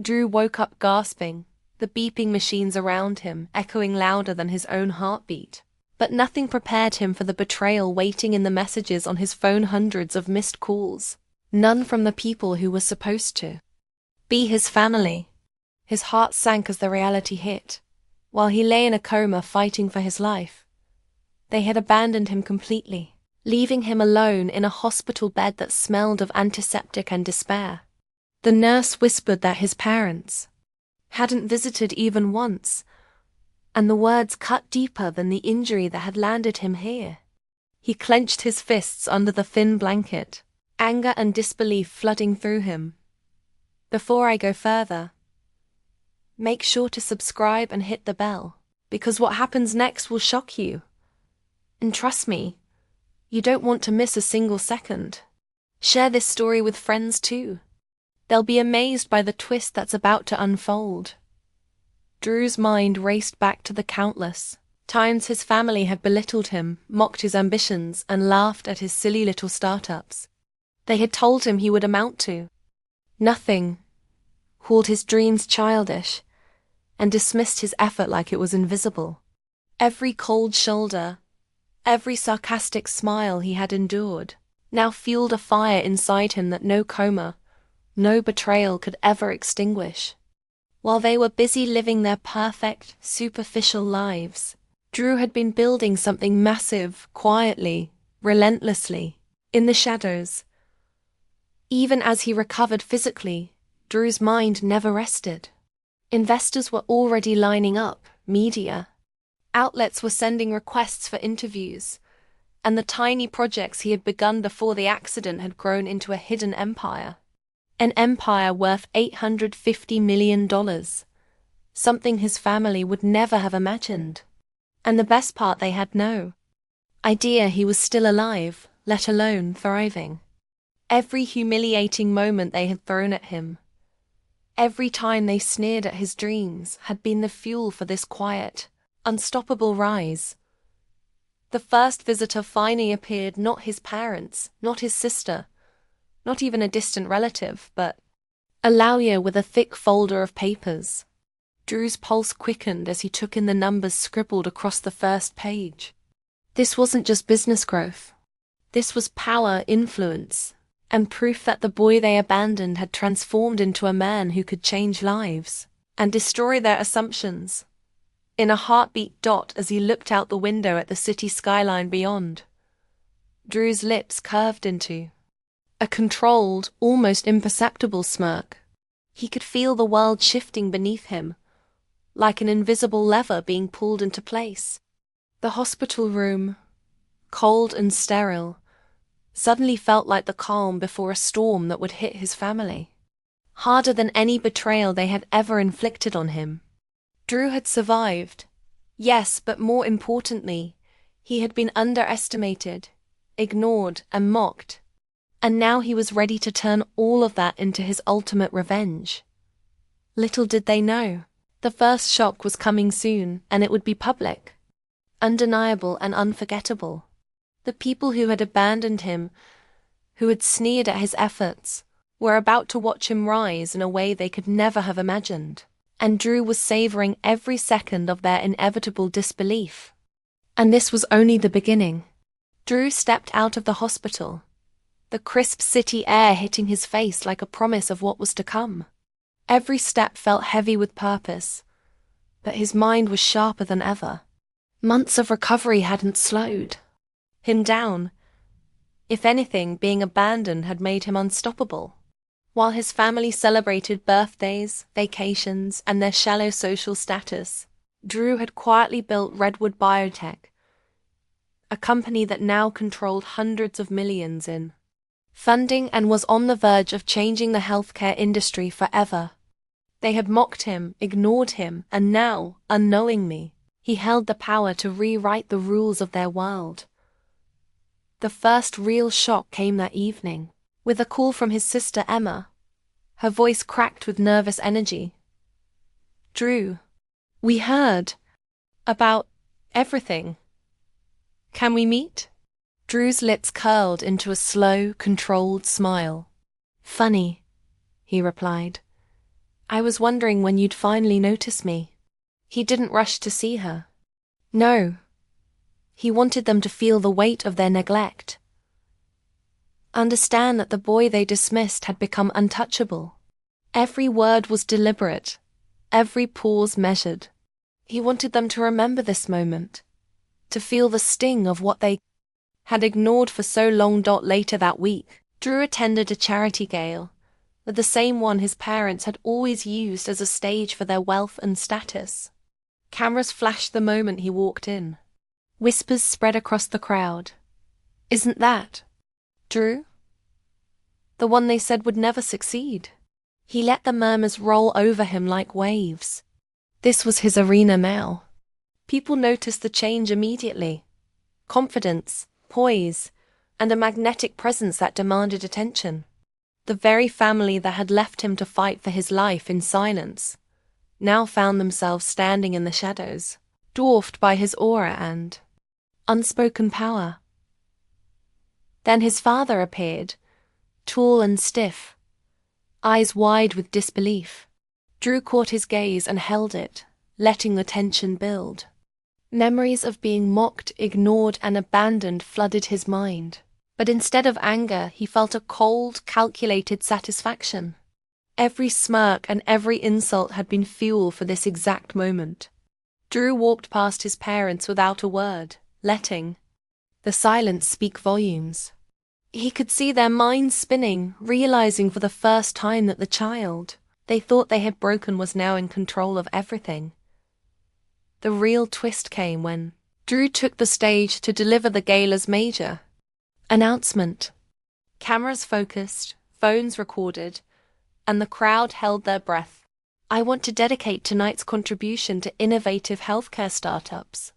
Drew woke up gasping, the beeping machines around him echoing louder than his own heartbeat. But nothing prepared him for the betrayal waiting in the messages on his phone, hundreds of missed calls. None from the people who were supposed to be his family. His heart sank as the reality hit. While he lay in a coma fighting for his life, they had abandoned him completely, leaving him alone in a hospital bed that smelled of antiseptic and despair. The nurse whispered that his parents hadn't visited even once, and the words cut deeper than the injury that had landed him here. He clenched his fists under the thin blanket, anger and disbelief flooding through him. Before I go further, make sure to subscribe and hit the bell, because what happens next will shock you. And trust me, you don't want to miss a single second. Share this story with friends too. They'll be amazed by the twist that's about to unfold. Drew's mind raced back to the countless times his family had belittled him, mocked his ambitions, and laughed at his silly little startups. They had told him he would amount to nothing, called his dreams childish, and dismissed his effort like it was invisible. Every cold shoulder, every sarcastic smile he had endured, now fueled a fire inside him that no coma, no betrayal could ever extinguish. While they were busy living their perfect, superficial lives, Drew had been building something massive, quietly, relentlessly, in the shadows. Even as he recovered physically, Drew's mind never rested. Investors were already lining up, media outlets were sending requests for interviews, and the tiny projects he had begun before the accident had grown into a hidden empire. An empire worth $850 million, something his family would never have imagined. And the best part, they had no idea he was still alive, let alone thriving. Every humiliating moment they had thrown at him, every time they sneered at his dreams, had been the fuel for this quiet, unstoppable rise. The first visitor finally appeared, not his parents, not his sister, not even a distant relative, but a lawyer with a thick folder of papers. Drew's pulse quickened as he took in the numbers scribbled across the first page. This wasn't just business growth. This was power, influence, and proof that the boy they abandoned had transformed into a man who could change lives and destroy their assumptions. In a heartbeat dot as he looked out the window at the city skyline beyond, Drew's lips curved into a controlled, almost imperceptible smirk. He could feel the world shifting beneath him, like an invisible lever being pulled into place. The hospital room, cold and sterile, suddenly felt like the calm before a storm that would hit his family. Harder than any betrayal they had ever inflicted on him. Drew had survived, yes, but more importantly, he had been underestimated, ignored, and mocked. And now he was ready to turn all of that into his ultimate revenge. Little did they know, the first shock was coming soon, and it would be public, undeniable and unforgettable. The people who had abandoned him, who had sneered at his efforts, were about to watch him rise in a way they could never have imagined. And Drew was savoring every second of their inevitable disbelief. And this was only the beginning. Drew stepped out of the hospital, the crisp city air hitting his face like a promise of what was to come. Every step felt heavy with purpose, but his mind was sharper than ever. Months of recovery hadn't slowed him down. If anything, being abandoned had made him unstoppable. While his family celebrated birthdays, vacations, and their shallow social status, Drew had quietly built Redwood Biotech, a company that now controlled hundreds of millions in funding and was on the verge of changing the healthcare industry forever. They had mocked him, ignored him, and now, unknowingly, he held the power to rewrite the rules of their world. The first real shock came that evening, with a call from his sister Emma, her voice cracked with nervous energy. "Drew, we heard about everything. Can we meet?" Drew's lips curled into a slow, controlled smile. "Funny," he replied. I was wondering when you'd finally notice me. He didn't rush to see her. No. He wanted them to feel the weight of their neglect. Understand that the boy they dismissed had become untouchable. Every word was deliberate, every pause measured. He wanted them to remember this moment, to feel the sting of what they had ignored for so long. Later that week, Drew attended a charity gala, the same one his parents had always used as a stage for their wealth and status. Cameras flashed the moment he walked in. Whispers spread across the crowd. Isn't that Drew? The one they said would never succeed. He let the murmurs roll over him like waves. This was his arena now. People noticed the change immediately. Confidence, poise, and a magnetic presence that demanded attention. The very family that had left him to fight for his life in silence now found themselves standing in the shadows, dwarfed by his aura and unspoken power. Then his father appeared, tall and stiff, eyes wide with disbelief. Drew caught his gaze and held it, letting the tension build. Memories of being mocked, ignored, and abandoned flooded his mind. But instead of anger, he felt a cold, calculated satisfaction. Every smirk and every insult had been fuel for this exact moment. Drew walked past his parents without a word, letting the silence speak volumes. He could see their minds spinning, realizing for the first time that the child they thought they had broken was now in control of everything. The real twist came when Drew took the stage to deliver the gala's major announcement. Cameras focused, phones recorded, and the crowd held their breath. I want to dedicate tonight's contribution to innovative healthcare startups,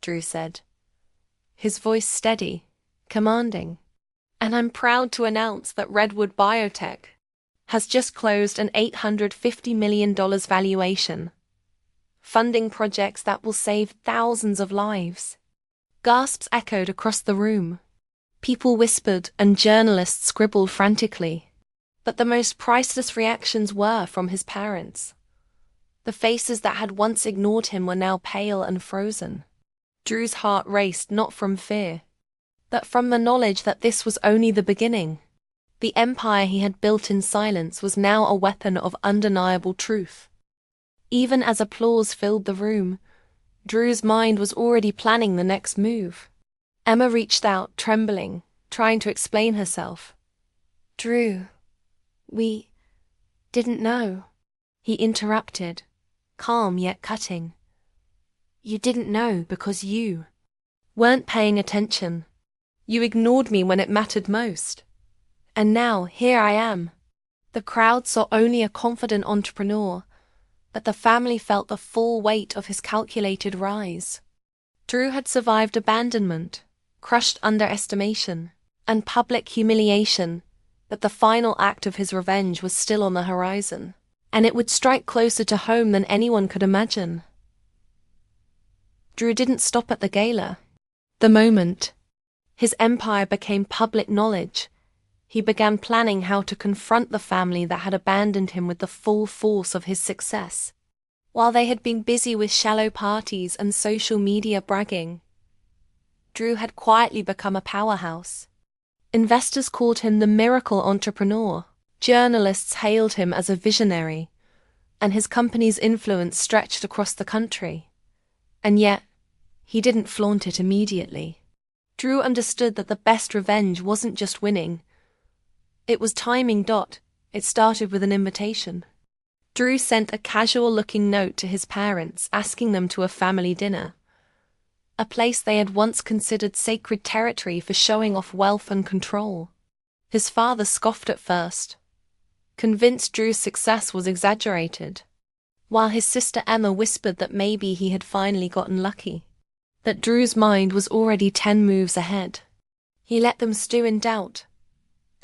Drew said, his voice steady, commanding. And I'm proud to announce that Redwood Biotech has just closed an $850 million valuation, funding projects that will save thousands of lives. Gasps echoed across the room. People whispered and journalists scribbled frantically. But the most priceless reactions were from his parents. The faces that had once ignored him were now pale and frozen. Drew's heart raced not from fear, but from the knowledge that this was only the beginning. The empire he had built in silence was now a weapon of undeniable truth. Even as applause filled the room, Drew's mind was already planning the next move. Emma reached out, trembling, trying to explain herself. Drew, we didn't know. He interrupted, calm yet cutting. You didn't know because you weren't paying attention. You ignored me when it mattered most. And now, here I am. The crowd saw only a confident entrepreneur, but the family felt the full weight of his calculated rise. Drew had survived abandonment, crushed underestimation, and public humiliation, but the final act of his revenge was still on the horizon, and it would strike closer to home than anyone could imagine. Drew didn't stop at the gala. The moment his empire became public knowledge, he began planning how to confront the family that had abandoned him with the full force of his success. While they had been busy with shallow parties and social media bragging, Drew had quietly become a powerhouse. Investors called him the miracle entrepreneur. Journalists hailed him as a visionary, and his company's influence stretched across the country. And yet, he didn't flaunt it immediately. Drew understood that the best revenge wasn't just winning. It was timing. It started with an invitation. Drew sent a casual-looking note to his parents asking them to a family dinner, a place they had once considered sacred territory for showing off wealth and control. His father scoffed at first, convinced Drew's success was exaggerated, while his sister Emma whispered that maybe he had finally gotten lucky, that Drew's mind was already 10 moves ahead. He let them stew in doubt,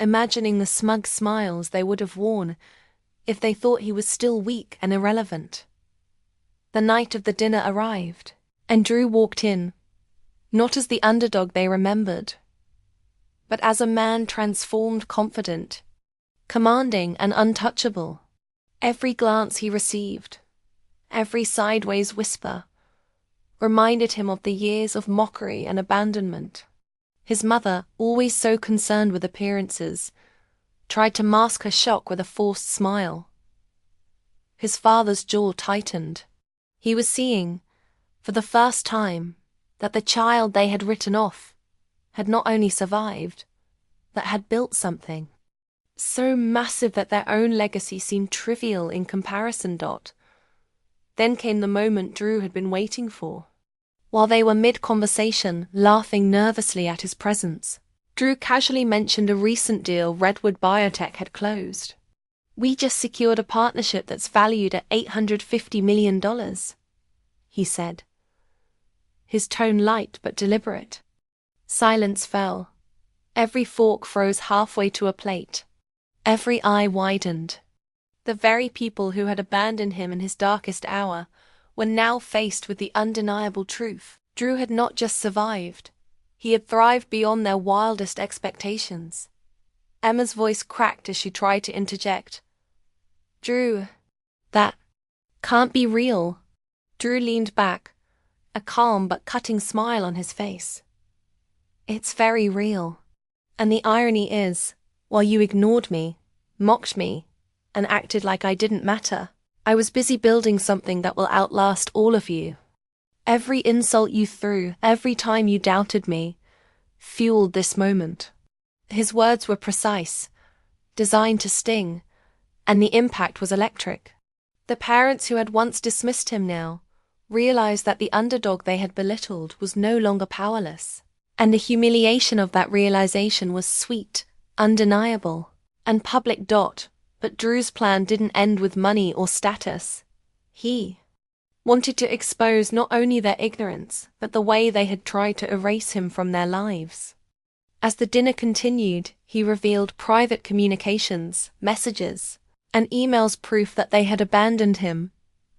imagining the smug smiles they would have worn if they thought he was still weak and irrelevant. The night of the dinner arrived, and Drew walked in, not as the underdog they remembered, but as a man transformed, confident, commanding, and untouchable. Every glance he received, every sideways whisper, reminded him of the years of mockery and abandonment. His mother, always so concerned with appearances, tried to mask her shock with a forced smile. His father's jaw tightened. He was seeing, for the first time, that the child they had written off had not only survived, but had built something so massive that their own legacy seemed trivial in comparison. Then came the moment Drew had been waiting for. While they were mid-conversation, laughing nervously at his presence, Drew casually mentioned a recent deal Redwood Biotech had closed. "We just secured a partnership that's valued at $850 million, he said, his tone light but deliberate. Silence fell. Every fork froze halfway to a plate. Every eye widened. The very people who had abandoned him in his darkest hour were now faced with the undeniable truth. Drew had not just survived, he had thrived beyond their wildest expectations. Emma's voice cracked as she tried to interject. "Drew, that can't be real." Drew leaned back, a calm but cutting smile on his face. "It's very real. And the irony is, while you ignored me, mocked me, and acted like I didn't matter, I was busy building something that will outlast all of you. Every insult you threw, every time you doubted me, fueled this moment." His words were precise, designed to sting, and the impact was electric. The parents who had once dismissed him now realized that the underdog they had belittled was no longer powerless, and the humiliation of that realization was sweet, undeniable, and public. But Drew's plan didn't end with money or status. He wanted to expose not only their ignorance, but the way they had tried to erase him from their lives. As the dinner continued, he revealed private communications, messages, and emails, proof that they had abandoned him,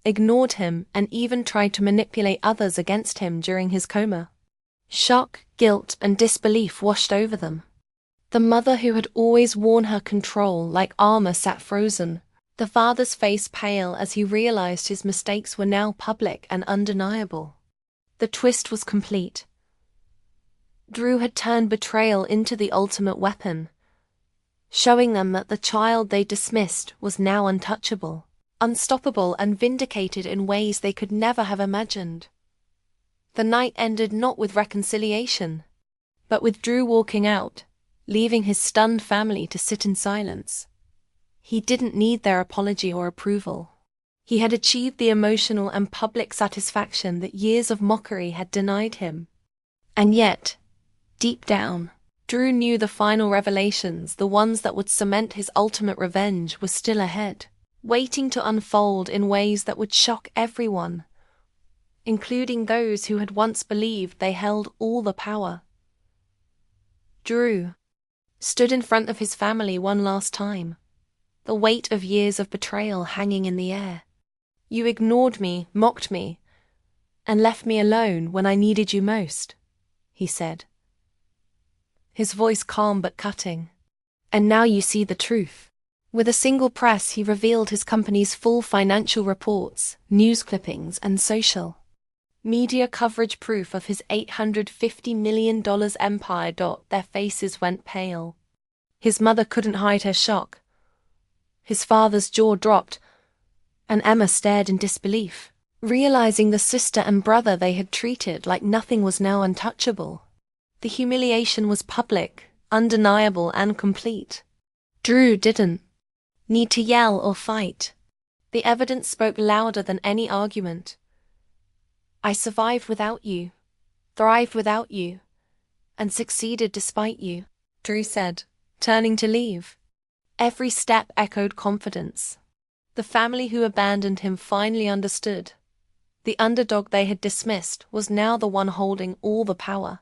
ignored him, and even tried to manipulate others against him during his coma. Shock, guilt, and disbelief washed over them. The mother who had always worn her control like armor sat frozen, the father's face pale as he realized his mistakes were now public and undeniable. The twist was complete. Drew had turned betrayal into the ultimate weapon, showing them that the child they dismissed was now untouchable, unstoppable, and vindicated in ways they could never have imagined. The night ended not with reconciliation, but with Drew walking out, leaving his stunned family to sit in silence. He didn't need their apology or approval. He had achieved the emotional and public satisfaction that years of mockery had denied him. And yet, deep down, Drew knew the final revelations, the ones that would cement his ultimate revenge, were still ahead, waiting to unfold in ways that would shock everyone, including those who had once believed they held all the power. Drew stood in front of his family one last time, the weight of years of betrayal hanging in the air. "You ignored me, mocked me, and left me alone when I needed you most," he said, his voice calm but cutting. "And now you see the truth." With a single press, he revealed his company's full financial reports, news clippings, and social media coverage, proof of his $850 million empire. Their faces went pale. His mother couldn't hide her shock. His father's jaw dropped, and Emma stared in disbelief, realizing the sister and brother they had treated like nothing was now untouchable. The humiliation was public, undeniable, and complete. Drew didn't need to yell or fight. The evidence spoke louder than any argument. "I survived without you, thrived without you, and succeeded despite you," Drew said, turning to leave. Every step echoed confidence. The family who abandoned him finally understood. The underdog they had dismissed was now the one holding all the power.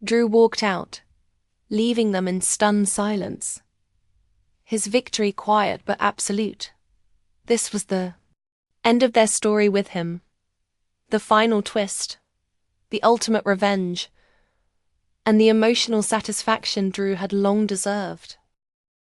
Drew walked out, leaving them in stunned silence. His victory quiet but absolute. This was the end of their story with him. The final twist, the ultimate revenge, and the emotional satisfaction Drew had long deserved.